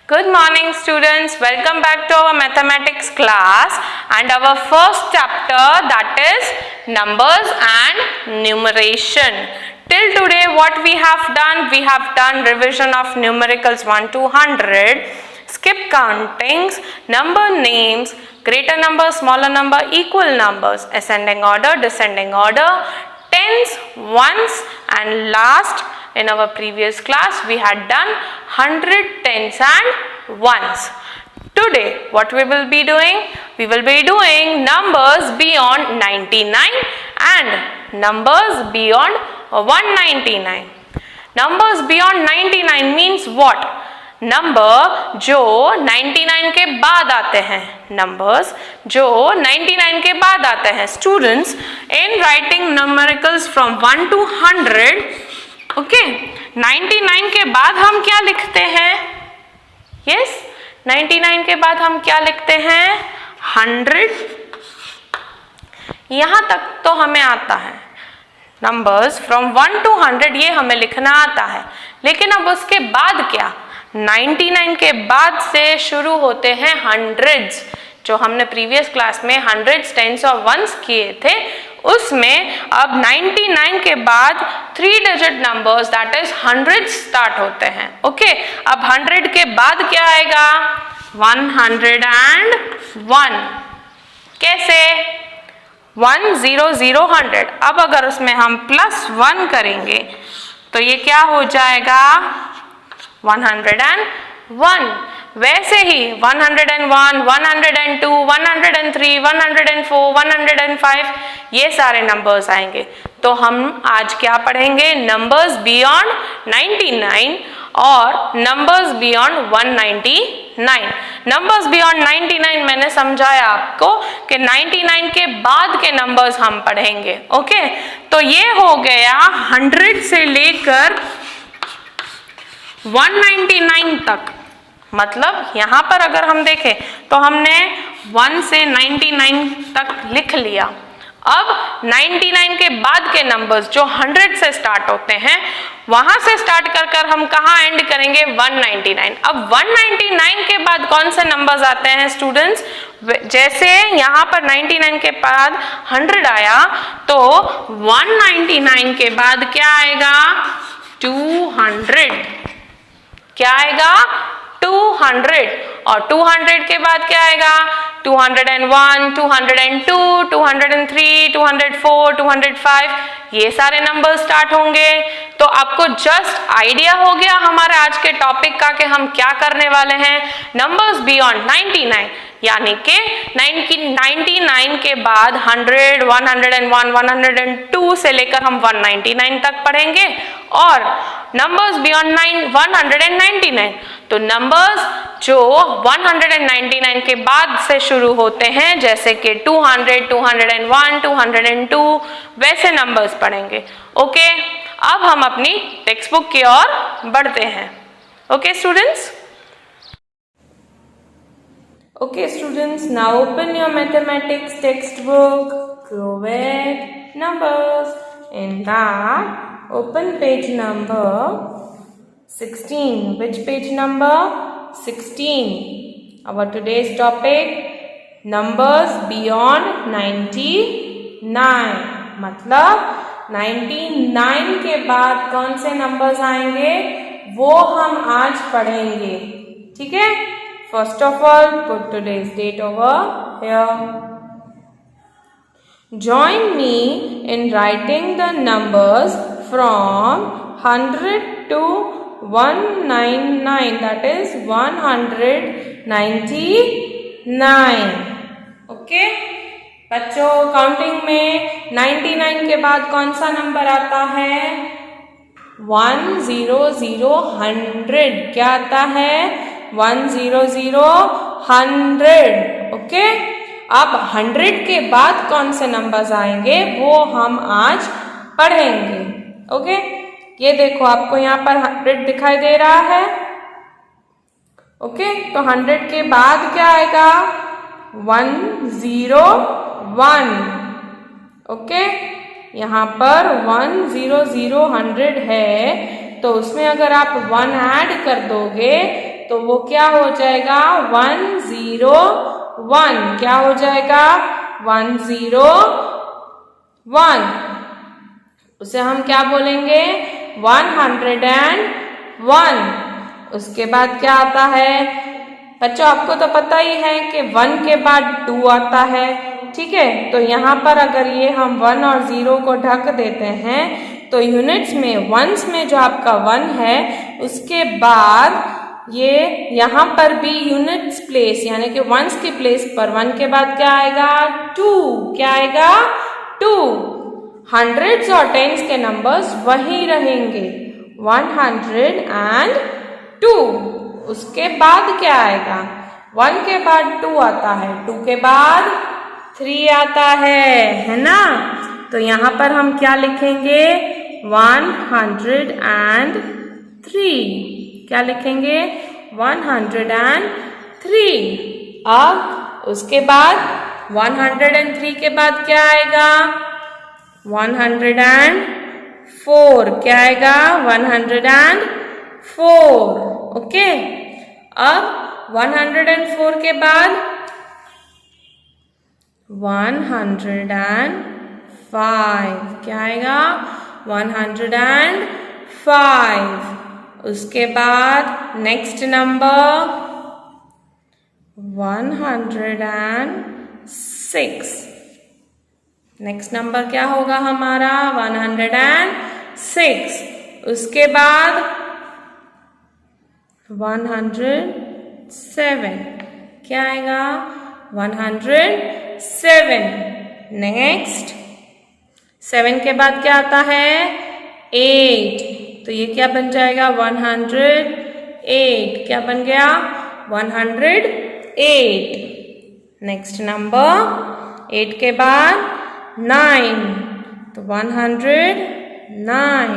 Good morning students, welcome back to our mathematics class and our first chapter, that is numbers and numeration. Till today what we have done revision of numericals 1 to 100, skip countings, number names, greater number, smaller number, equal numbers, ascending order, descending order, tens, ones and last in our previous class we had done 100 tens and ones. Today what we will be doing? We will be doing numbers beyond 99 and numbers beyond 199. Numbers beyond 99 means what? Number जो 99 के बाद आते हैं, numbers जो 99 के बाद आते हैं. Students, in writing numericals from 1 to 100, okay, 99 के बाद हम क्या लिखते हैं? यस, 99 के बाद हम क्या लिखते हैं? 100. यहां तक तो हमें आता है. नंबर्स फ्रॉम 1 to 100 ये हमें लिखना आता है, लेकिन अब उसके बाद क्या? 99 के बाद से शुरू होते हैं हंड्रेड्स. जो हमने प्रीवियस क्लास में हंड्रेड्स, टेंस और वंस किए थे, उसमें अब 99 के बाद 3 digit numbers that is hundreds start होते हैं. ओके, अब 100 के बाद क्या आएगा? 101. कैसे? 1 0 0 100. अब अगर उसमें हम +1 करेंगे तो ये क्या हो जाएगा? 101. वैसे ही 101, 102, 103, 104, 105 ये सारे नंबर्स आएंगे. तो हम आज क्या पढ़ेंगे? नंबर्स बियॉन्ड 99 और नंबर्स बियॉन्ड 199. नंबर्स बियॉन्ड 99 मैंने समझाया आपको कि 99 के बाद के नंबर्स हम पढ़ेंगे. ओके, तो ये हो गया 100 से लेकर 199 तक. मतलब यहां पर अगर हम देखें तो हमने 1 से 99 तक लिख लिया. अब 99 के बाद के नंबर्स जो 100 से स्टार्ट होते हैं, वहां से स्टार्ट कर हम कहां एंड करेंगे? 199. अब 199 के बाद कौन से नंबर्स आते हैं स्टूडेंट्स? जैसे यहां पर 99 के बाद 100 आया, तो 199 के बाद क्या आएगा? 200. क्या आएगा? 200. और 200 के बाद क्या आएगा? 201, 202, 203, 204, 205 ये सारे नंबर स्टार्ट होंगे. तो आपको जस्ट आइडिया हो गया हमारे आज के टॉपिक का कि हम क्या करने वाले हैं. नंबर्स बियॉन्ड 99 यानी कि 99 के बाद 100, 101, 102 से लेकर हम 199 तक पढ़ेंगे. और नंबर्स बियॉन्ड 199, तो नंबर्स जो 199 के बाद से शुरू होते हैं, जैसे कि 200, 201, 202 वैसे नंबर्स पढ़ेंगे. ओके, अब हम अपनी टेक्स्ट बुक की ओर बढ़ते हैं. Okay students. Okay students, now open your mathematics textbook, go with numbers. In that, open page number 16. Which page number? 16. Our today's topic, numbers beyond 99. मतलब 99 के बाद कौन से नंबर्स आएंगे वो हम आज पढ़ेंगे. ठीक है? First of all, put today's date over here. Join me in writing the numbers from 100 to 199, that is 199. Okay? बच्चों, काउंटिंग में 99 के बाद कौन सा नंबर आता है? 100, 100. क्या आता है? 100, 100. ओके, अब 100 के बाद कौन से नंबर्स आएंगे वो हम आज पढ़ेंगे. ओके, ये देखो आपको यहाँ पर 100 दिखाई दे रहा है. ओके, तो 100 के बाद क्या आएगा? 101. ओके, यहाँ पर 100, 100 है, तो उसमें अगर आप 1 ऐड कर दोगे तो वो क्या हो जाएगा 101। क्या हो जाएगा 101। उसे हम क्या बोलेंगे 101। उसके बाद क्या आता है बच्चों, आपको तो पता ही है कि 1 के बाद 2 आता है, ठीक है। तो यहाँ पर अगर ये हम 1 और 0 को ढक देते हैं तो यूनिट्स में वंस में जो आपका 1 है उसके बाद ये यहाँ पर भी यूनिट्स प्लेस यानी कि वंस की प्लेस पर 1 के बाद क्या आएगा 2। क्या आएगा 2। हंड्रेड्स और टेंस के नंबर्स वही रहेंगे 102। उसके बाद क्या आएगा 1 के बाद 2 आता है, 2 के बाद 3 आता है ना। तो यहाँ पर हम क्या लिखेंगे 103। क्या लिखेंगे 103। अब उसके बाद 103 के बाद क्या आएगा 104। क्या आएगा 104। ओके। अब 104 के बाद 105। क्या आएगा 105। उसके बाद नेक्स्ट नंबर 106। नेक्स्ट नंबर क्या होगा हमारा 106। उसके बाद 107। क्या आएगा 107। नेक्स्ट 7 के बाद क्या आता है 8। तो ये क्या बन जाएगा 108। क्या बन गया 108। नेक्स्ट नंबर 8 के बाद 9। तो 109।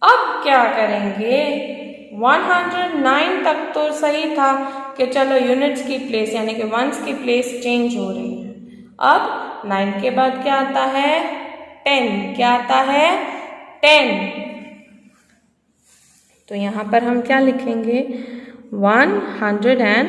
अब क्या करेंगे 109 तक तो सही था कि चलो यूनिट्स की प्लेस यानी कि वंस की प्लेस चेंज हो रही है। अब 9 के बाद क्या आता है 10। क्या आता है 10। तो यहाँ पर हम क्या लिखेंगे 110।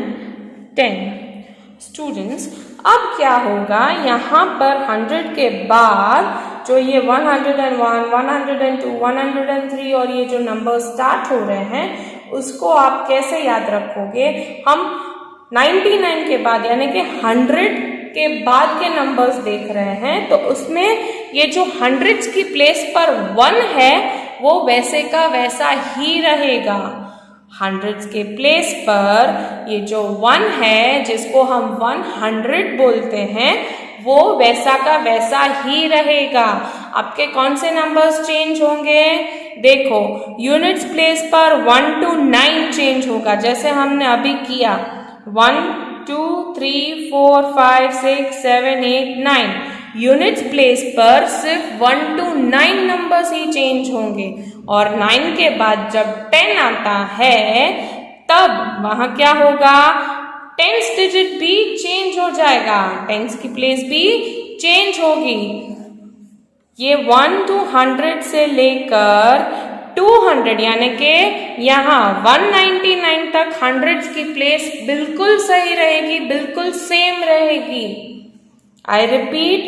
स्टूडेंट्स अब क्या होगा यहाँ पर 100 के बाद जो ये 101, 102, 103 और ये जो नंबर स्टार्ट हो रहे हैं उसको आप कैसे याद रखोगे। हम 99 के बाद यानी कि 100 के बाद के नंबर्स देख रहे हैं तो उसमें ये जो हंड्रेड्स की प्लेस पर 1 है वो वैसे का वैसा ही रहेगा। हंड्रेड्स के प्लेस पर ये जो 1 है जिसको हम 100 बोलते हैं वो वैसा का वैसा ही रहेगा। आपके कौन से नंबर्स चेंज होंगे देखो यूनिट्स प्लेस पर 1 to 9 चेंज होगा जैसे हमने अभी किया 1 2 3 4 5 6 7 8 9। यूनिट्स प्लेस पर सिर्फ 1 to 9 नंबर्स ही चेंज होंगे और 9 के बाद जब 10 आता है तब वहां क्या होगा 10th डिजिट भी चेंज हो जाएगा, 10th की प्लेस भी चेंज होगी। ये 1 to 100 से लेकर 200 यानी कि यहाँ 199 तक हंड्रेड्स की प्लेस बिल्कुल सही रहेगी, बिल्कुल सेम रहेगी। आई रिपीट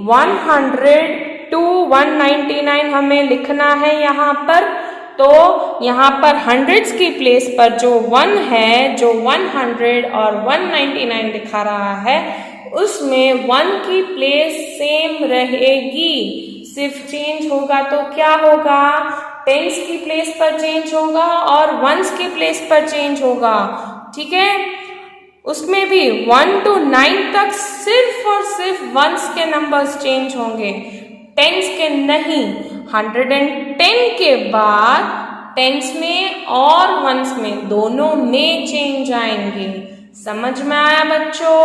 100 to 199 हमें लिखना है यहाँ पर। तो यहाँ पर हंड्रेड्स की प्लेस पर जो 1 है जो 100 और 199 दिखा रहा है उसमें 1 की प्लेस सेम रहेगी, सिर्फ चेंज होगा तो क्या होगा 10s की प्लेस पर चेंज होगा और 1s की प्लेस पर चेंज होगा। ठीक है उसमें भी 1 to 9 तक सिर्फ और सिर्फ 1s के नंबर्स चेंज होंगे, 10s के नहीं। 110 के बाद 10s में और 1s में दोनों में चेंज आएंगे। समझ में आया बच्चों।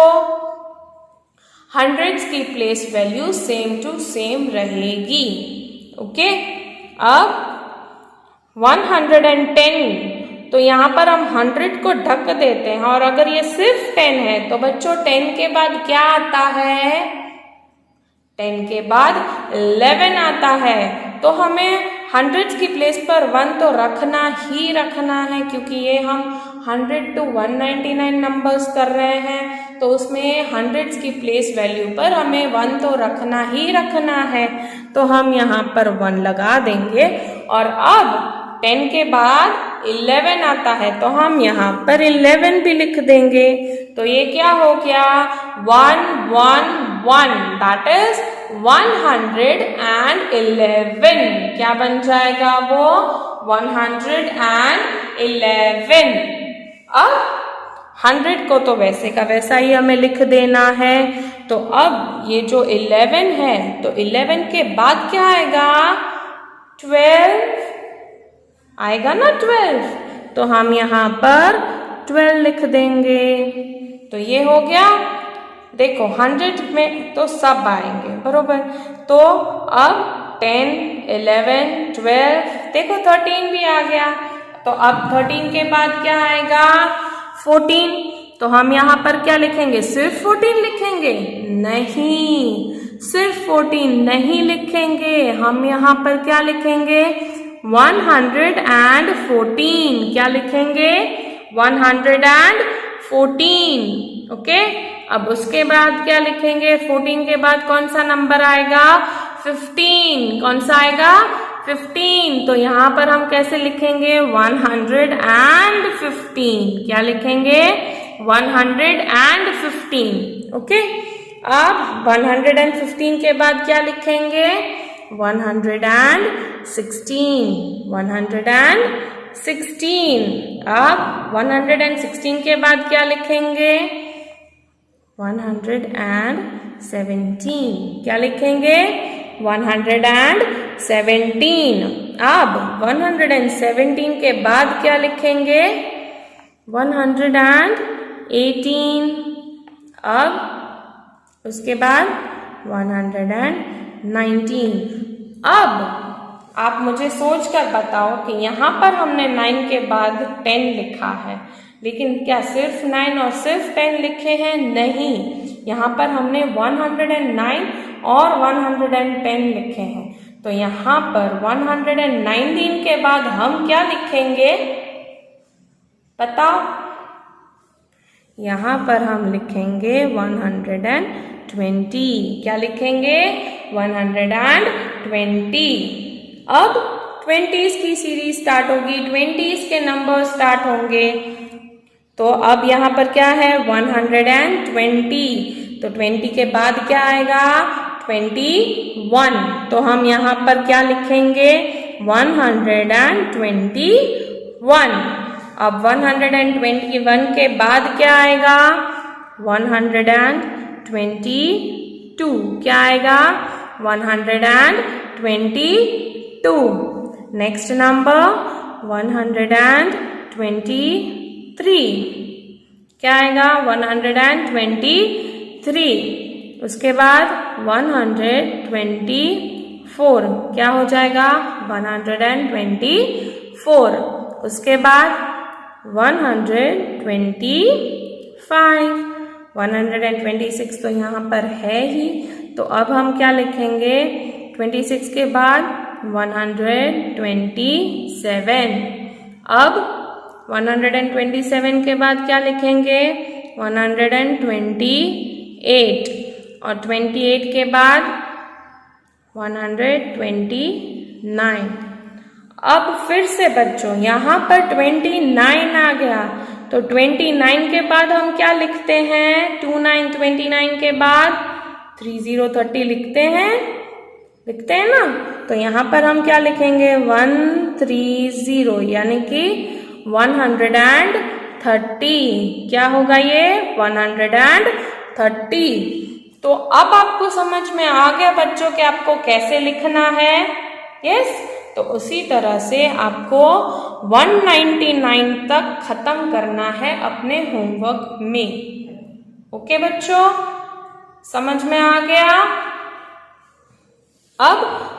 हंड्रेड्स की place value same to same रहेगी। ओके अब 110 तो यहाँ पर हम 100 को ढक देते हैं और अगर ये सिर्फ 10 है तो बच्चों 10 के बाद क्या आता है 10 के बाद 11 आता है। तो हमें हंड्रेड्स की प्लेस पर 1 तो रखना ही रखना है क्योंकि ये हम 100 to 199 नंबर्स कर रहे हैं तो उसमें हंड्रेड्स की प्लेस वैल्यू पर हमें 1 तो रखना ही रखना है, तो हम यहाँ पर 1 लगा देंगे। और अब 10 के बाद 11 आता है तो हम यहाँ पर 11 भी लिख देंगे। तो ये क्या हो गया 1 1 1, दैट इज 111। क्या बन जाएगा वो 111। अब 100 को तो वैसे का वैसा ही हमें लिख देना है। तो अब ये जो 11 है तो 11 के बाद क्या आएगा 12 आएगा ना 12, तो हम यहाँ पर 12 लिख देंगे। तो ये हो गया, देखो 100 में तो सब आएंगे बरोबर। तो अब 10 11 12, देखो 13 भी आ गया। तो अब 13 के बाद क्या आएगा 14, तो हम यहाँ पर क्या लिखेंगे सिर्फ 14 लिखेंगे? नहीं, सिर्फ 14 नहीं लिखेंगे, हम यहाँ पर क्या लिखेंगे 114। क्या लिखेंगे 114। ओके, अब उसके बाद क्या लिखेंगे 14 के बाद कौन सा नंबर आएगा 15। कौन सा आएगा 15। तो यहाँ पर हम कैसे लिखेंगे 115। क्या लिखेंगे 115। ओके, अब 115 के बाद क्या लिखेंगे 116। 116। अब 116 के बाद क्या लिखेंगे 117। क्या लिखेंगे 117। अब 117 के बाद क्या लिखेंगे 118। अब उसके बाद 119। अब आप मुझे सोच कर बताओ कि यहाँ पर हमने 9 के बाद 10 लिखा है, लेकिन क्या सिर्फ 9 और सिर्फ 10 लिखे हैं? नहीं, यहाँ पर हमने 109 और 110 लिखे हैं। तो यहाँ पर 119 के बाद हम क्या लिखेंगे बताओ? यहाँ पर हम लिखेंगे 120। क्या लिखेंगे 120। अब 20s की सीरीज स्टार्ट होगी, 20s के नंबर स्टार्ट होंगे। तो अब यहाँ पर क्या है 120। तो 20 के बाद क्या आएगा 21। तो हम यहाँ पर क्या लिखेंगे 121। अब 121 के बाद क्या आएगा 122। क्या आएगा 122। Next number 123। क्या आएगा 123। उसके बाद 124। क्या हो जाएगा 124। उसके बाद 125। 126 तो यहाँ पर है ही, तो अब हम क्या लिखेंगे 26 के बाद 127। अब 127 के बाद क्या लिखेंगे 128। और 28 के बाद 129। अब फिर से बच्चों यहाँ पर 29 आ गया, तो 29 के बाद हम क्या लिखते हैं 29 के बाद 30 लिखते हैं ना। तो यहाँ पर हम क्या लिखेंगे 130, यानी कि 130। क्या होगा ये 130। तो अब आपको समझ में आ गया बच्चों कि आपको कैसे लिखना है। यस, तो उसी तरह से आपको 199 तक खत्म करना है अपने होमवर्क में। ओके बच्चों, समझ में आ गया। अब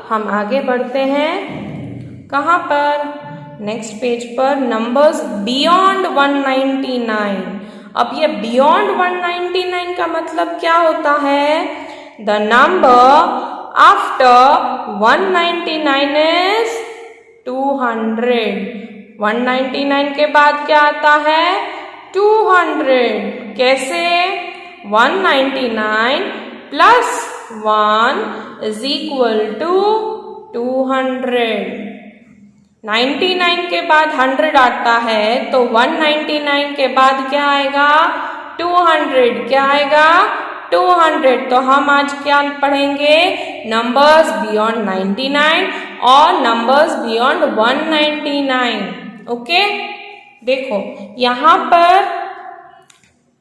हम आगे बढ़ते हैं कहाँ पर, नेक्स्ट पेज पर, नंबर्स बियॉन्ड 199। अब ये बियॉन्ड 199 का मतलब क्या होता है? The number after 199 is 200। 199 के बाद क्या आता है 200। कैसे 199 प्लस 1 इज इक्वल टू 200। 99 के बाद 100 आता है तो 199 के बाद क्या आएगा 200। क्या आएगा 200। तो हम आज क्या पढ़ेंगे नंबर्स बियॉन्ड 99 और नंबर्स बियॉन्ड 199। ओके, देखो यहाँ पर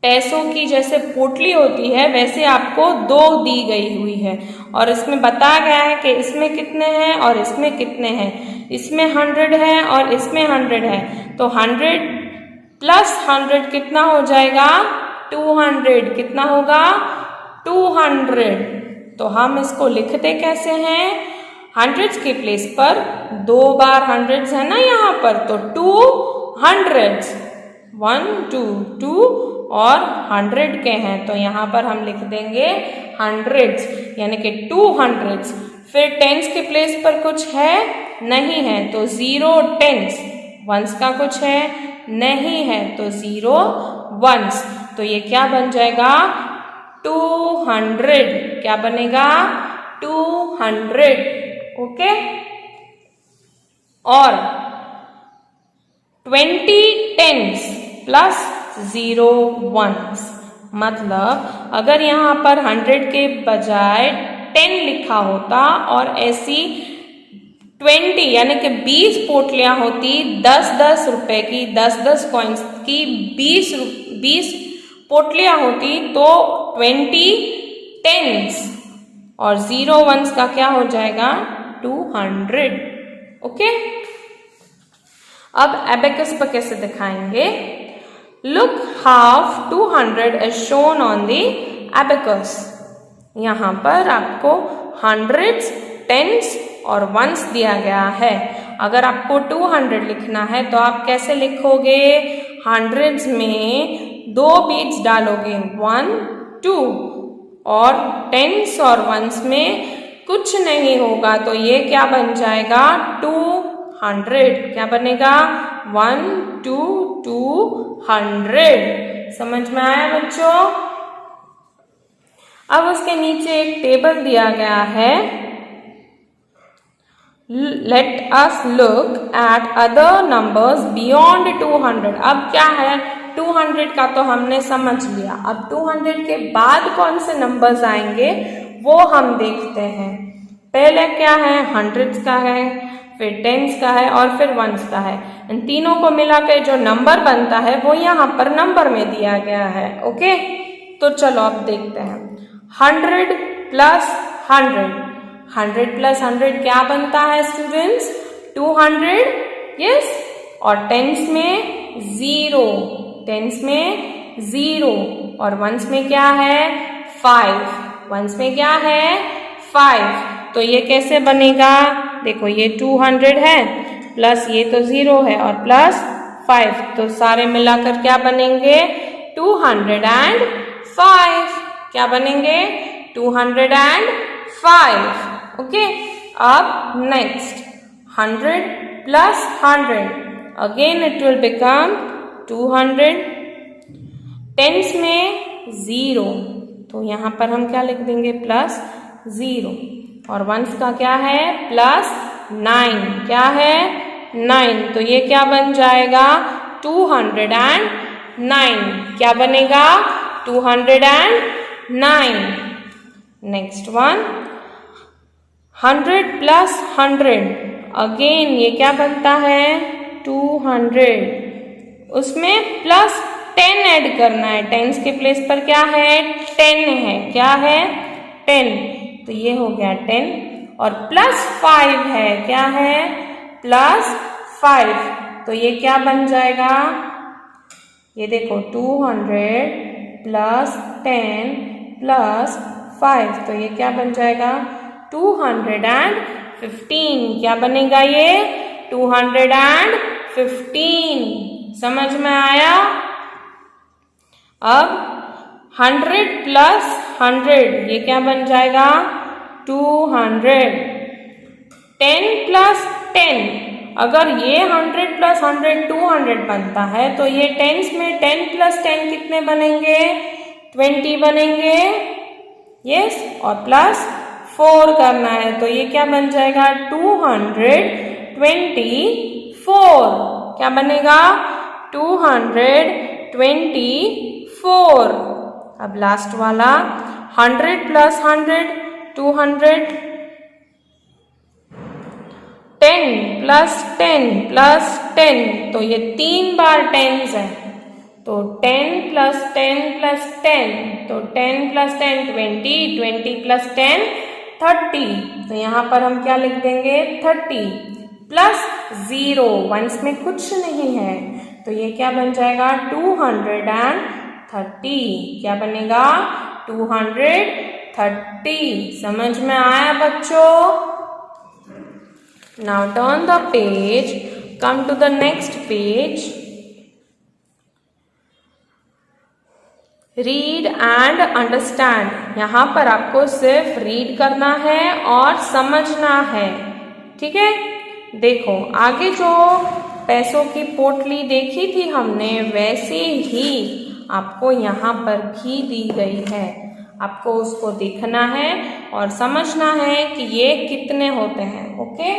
पैसों की जैसे पोटली होती है वैसे आपको 2 दी गई हुई है और इसमें बताया गया है कि इसमें कितने हैं और इसमें कितने हैं। इसमें 100 है और इसमें 100 है तो 100 प्लस 100 कितना हो जाएगा 200। कितना होगा 200। तो हम इसको लिखते कैसे हैं हंड्रेड्स के प्लेस पर 2 बार हंड्रेड्स है ना यहाँ पर तो 200 1 2 2 और 100 के हैं तो यहाँ पर हम लिख देंगे हंड्रेड्स यानी कि 200। फिर टेंस के प्लेस पर कुछ है नहीं है तो 0 टेंस। वंस का कुछ है नहीं है तो 0 वंस। तो ये क्या बन जाएगा 200। क्या बनेगा 200। ओके, और 20 टेंस प्लस 0 वंस मतलब अगर यहाँ पर 100 के बजाय 10 लिखा होता और ऐसी 20 यानी कि 20 पोटलियां होती 10-10 रुपए की 10-10 कॉइन्स की 20 पोटलियां होती तो 20 टेंस और 0 वंस का क्या हो जाएगा 200। ओके, अब एबेकस पर कैसे दिखाएंगे। Look how 200 is shown on the abacus. यहाँ पर आपको हंड्रेड्स टेंस और वंस दिया गया है। अगर आपको 200 लिखना है तो आप कैसे लिखोगे हंड्रेड्स में 2 बीट्स डालोगे 1 2 और टेंस और वंस में कुछ नहीं होगा तो ये क्या बन जाएगा 200। क्या बनेगा 1 2 200। समझ में आया बच्चों। अब उसके नीचे एक टेबल दिया गया है। Let us look at other numbers beyond 200। अब क्या है 200 का तो हमने समझ लिया। अब 200 के बाद कौन से नंबर्स आएंगे वो हम देखते हैं। पहले क्या है हंड्रेड्स का है, फिर टेंस का है और फिर वंस का है। इन तीनों को मिलाकर जो नंबर बनता है वो यहाँ पर नंबर में दिया गया है। ओके, तो चलो अब देखते हैं 100 प्लस 100। 100 प्लस 100 क्या बनता है स्टूडेंट्स 200। यस, और टेंस में 0, टेंस में 0 और वंस में क्या है 5, वंस में क्या है 5। तो ये कैसे बनेगा देखो ये 200 है प्लस ये तो 0 है और प्लस 5 तो सारे मिलाकर क्या बनेंगे 205। क्या बनेंगे 205। ओके, अब next 100 plus 100 again it will become 200। Tens में 0 तो यहाँ पर हम क्या लिख देंगे प्लस 0 और वंस का क्या है प्लस 9। क्या है 9 तो ये क्या बन जाएगा 209। क्या बनेगा 209। नेक्स्ट वन 100 प्लस 100 अगेन ये क्या बनता है 200। उसमें प्लस 10 ऐड करना है। टेंस के प्लेस पर क्या है 10 है। क्या है 10 तो ये हो गया 10 और प्लस 5 है। क्या है प्लस 5 तो ये क्या बन जाएगा ये देखो 200 प्लस 10 प्लस 5 तो ये क्या बन जाएगा 215। क्या बनेगा ये 215। समझ में आया। अब 100 प्लस 100 ये क्या बन जाएगा 200। 10 प्लस 10 अगर ये 100 प्लस 100 200 बनता है तो ये टेंस में 10 प्लस 10 कितने बनेंगे? 20 बनेंगे। यस, और प्लस 4 करना है तो ये क्या बन जाएगा? 224। क्या बनेगा? 224। अब लास्ट वाला 100 प्लस 100 200, 10 प्लस 10 प्लस 10, तो ये 3 बार टेंस है तो 10 प्लस 10 प्लस 10, तो 10 प्लस 10 20, 20 प्लस 10 30। तो यहाँ पर हम क्या लिख देंगे? 30 प्लस 0, वंस में कुछ नहीं है तो ये क्या बन जाएगा? 230। क्या बनेगा? 230। समझ में आया बच्चों? Now turn the page, come to the next page. Read and understand. यहाँ पर आपको सिर्फ रीड करना है और समझना है, ठीक है? देखो आगे जो पैसों की पोटली देखी थी हमने वैसे ही आपको यहाँ पर भी दी गई है। आपको उसको देखना है और समझना है कि ये कितने होते हैं। ओके,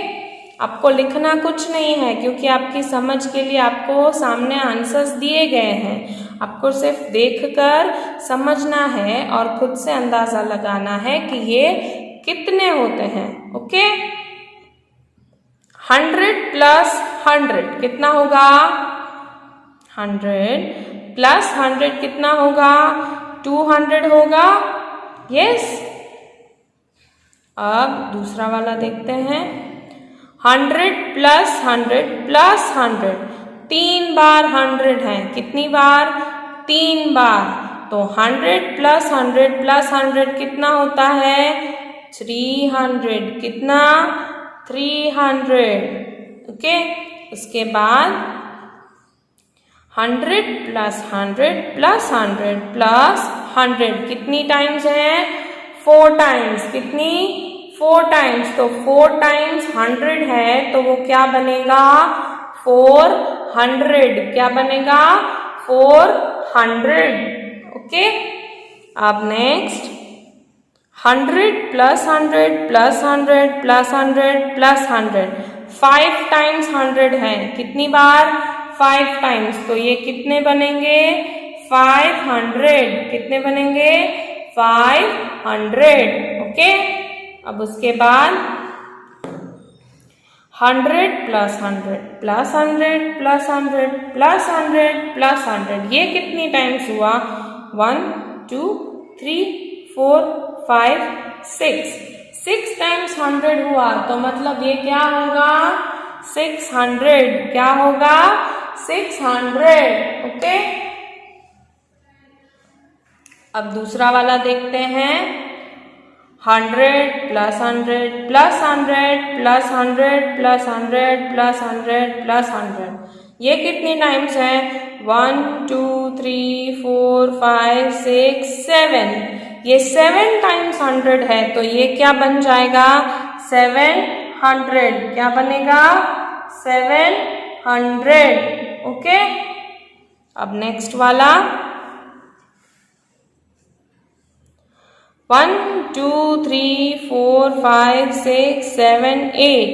आपको लिखना कुछ नहीं है क्योंकि आपकी समझ के लिए आपको सामने आंसर्स दिए गए हैं। आपको सिर्फ देखकर समझना है और खुद से अंदाजा लगाना है कि ये कितने होते हैं। ओके, 100 प्लस 100 कितना होगा? 100 प्लस 100 कितना होगा? 200 होगा। यस, अब दूसरा वाला देखते हैं। 100 प्लस 100 प्लस 100, 3 बार 100 है। कितनी बार? 3 बार। तो 100 प्लस 100 प्लस 100 कितना होता है? 300। कितना? 300। ओके, उसके बाद 100 प्लस 100 प्लस 100 प्लस 100 कितनी टाइम्स है? 4 टाइम्स। कितनी? 4 टाइम्स। तो 4 टाइम्स 100 है तो वो क्या बनेगा? 400। क्या बनेगा? 400। ओके, अब next 100 plus 100 plus 100 plus 100 plus 100, 5 times 100 है। कितनी बार? 5 टाइम्स। तो ये कितने बनेंगे? 500। कितने बनेंगे? 500। ओके, अब उसके बाद 100 plus 100 plus 100 plus 100 plus 100 plus 100, ये कितनी टाइम्स हुआ? 1 2 3 4 5 6, 6 टाइम्स 100 हुआ तो मतलब ये क्या होगा? 600। क्या होगा? 600। ओके, अब दूसरा वाला देखते हैं। 100 plus 100 plus 100 plus 100 plus 100 plus 100 plus 100, ये कितनी टाइम्स है? 1 2 3 4 5 6 7, ये 7 टाइम्स 100 है तो ये क्या बन जाएगा? 700। क्या बनेगा? 700। ओके, अब नेक्स्ट वाला 1 2 3 4 5 6 7 8,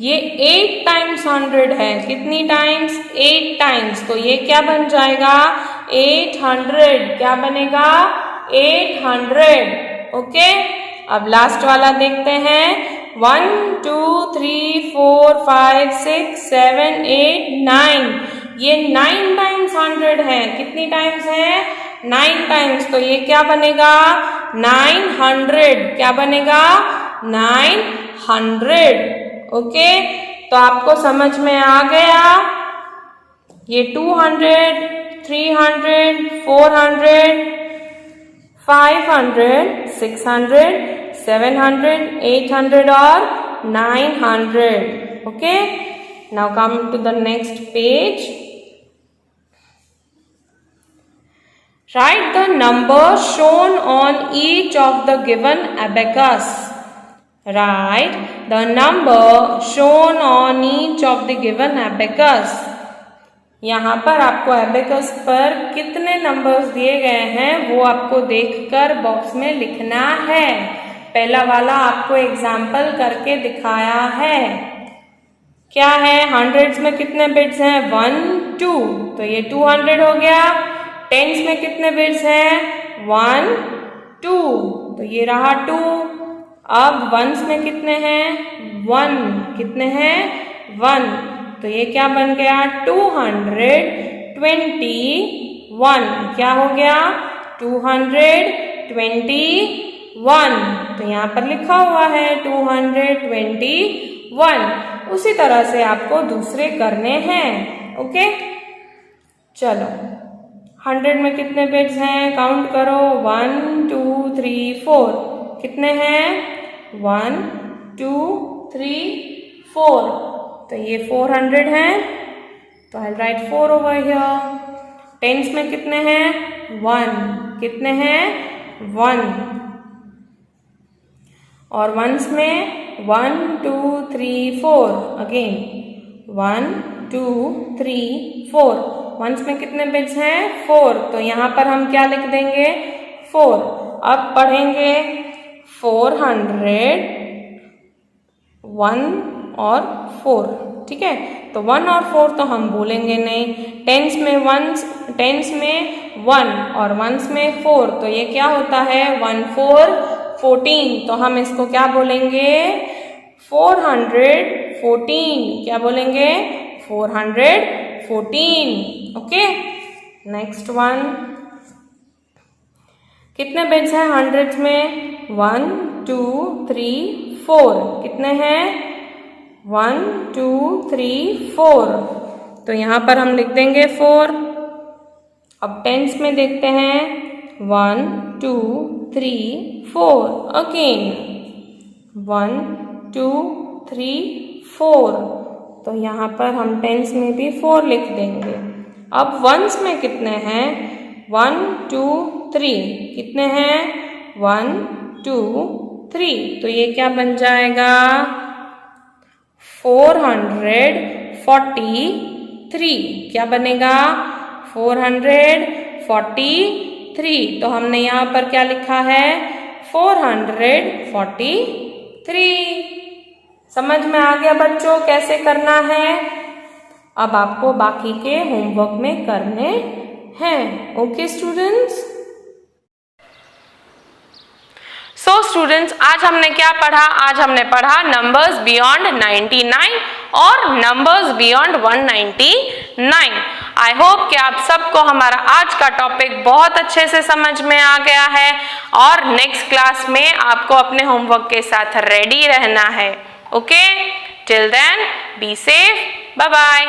ये 8 टाइम्स 100 है। कितनी टाइम्स? 8 टाइम्स। तो ये क्या बन जाएगा? 800। क्या बनेगा? 800। ओके, अब लास्ट वाला देखते हैं। 1 2 3 4 5 6 7 8 9, ये 9 टाइम्स 100 है। कितनी टाइम्स है? 9 टाइम्स। तो ये क्या बनेगा? 900। क्या बनेगा? 900। ओके, तो आपको समझ में आ गया? ये 200 300 400 500 600 700 800 और 900। Okay, now come to the next page. Write the number shown on each of the given abacus. Write the number shown on each of the given abacus. यहाँ पर आपको abacus पर कितने नंबर्स दिए गए हैं वो आपको देखकर बॉक्स में लिखना है। पहला वाला आपको एग्जाम्पल करके दिखाया है। क्या है, हंड्रेड्स में कितने बिट्स हैं, 1 2, तो ये 200 हो गया। टेंस में कितने बिट्स हैं, 1 2, तो ये रहा 2। अब वंस में कितने हैं, 1, कितने हैं, 1, तो ये क्या बन गया, 221। क्या हो गया, 221, तो यहाँ पर लिखा हुआ है 221। उसी तरह से आपको दूसरे करने हैं। ओके, चलो 100 में कितने बिट्स हैं, काउंट करो, 1 2 3 4, कितने हैं, 1 2 3 4, तो ये 400 हैं, तो आई राइट 4 ओवर हियर। टेंस में कितने हैं, 1, कितने हैं, 1, और वंस में 1 2 3 4, अगेन 1 2 3 4, वंस में कितने बिट्स हैं, 4, तो यहाँ पर हम क्या लिख देंगे, 4। अब पढ़ेंगे 400, 1 और 4, ठीक है, तो 1 और 4 तो हम बोलेंगे नहीं। टेंस में 1 और वंस में 4, तो ये क्या होता है, 1 4 14, तो हम इसको क्या बोलेंगे, 414, क्या बोलेंगे, 414। ओके, नेक्स्ट वन, कितने बिट्स हैं हंड्रेड्स में, 1 2 3 4, कितने हैं, 1 2 3 4, तो यहाँ पर हम लिख देंगे 4। अब टेंस में देखते हैं, 1 2 3 4, अगेन 1 2 3 4, तो यहाँ पर हम टेंस में भी 4 लिख देंगे। अब वंस में कितने हैं, 1 2 3, कितने हैं, 1 2 3, तो ये क्या बन जाएगा, 443, क्या बनेगा, 443, तो हमने यहाँ पर क्या लिखा है, 443। समझ में आ गया बच्चों कैसे करना है? अब आपको बाकी के होमवर्क में करने हैं। ओके स्टूडेंट्स, सो स्टूडेंट्स आज हमने क्या पढ़ा, आज हमने पढ़ा नंबर्स बियॉन्ड 99 और नंबर्स बियॉन्ड 199। आई होप कि आप सबको हमारा आज का टॉपिक बहुत अच्छे से समझ में आ गया है और नेक्स्ट क्लास में आपको अपने होमवर्क के साथ रेडी रहना है। Okay, till then be safe, bye bye.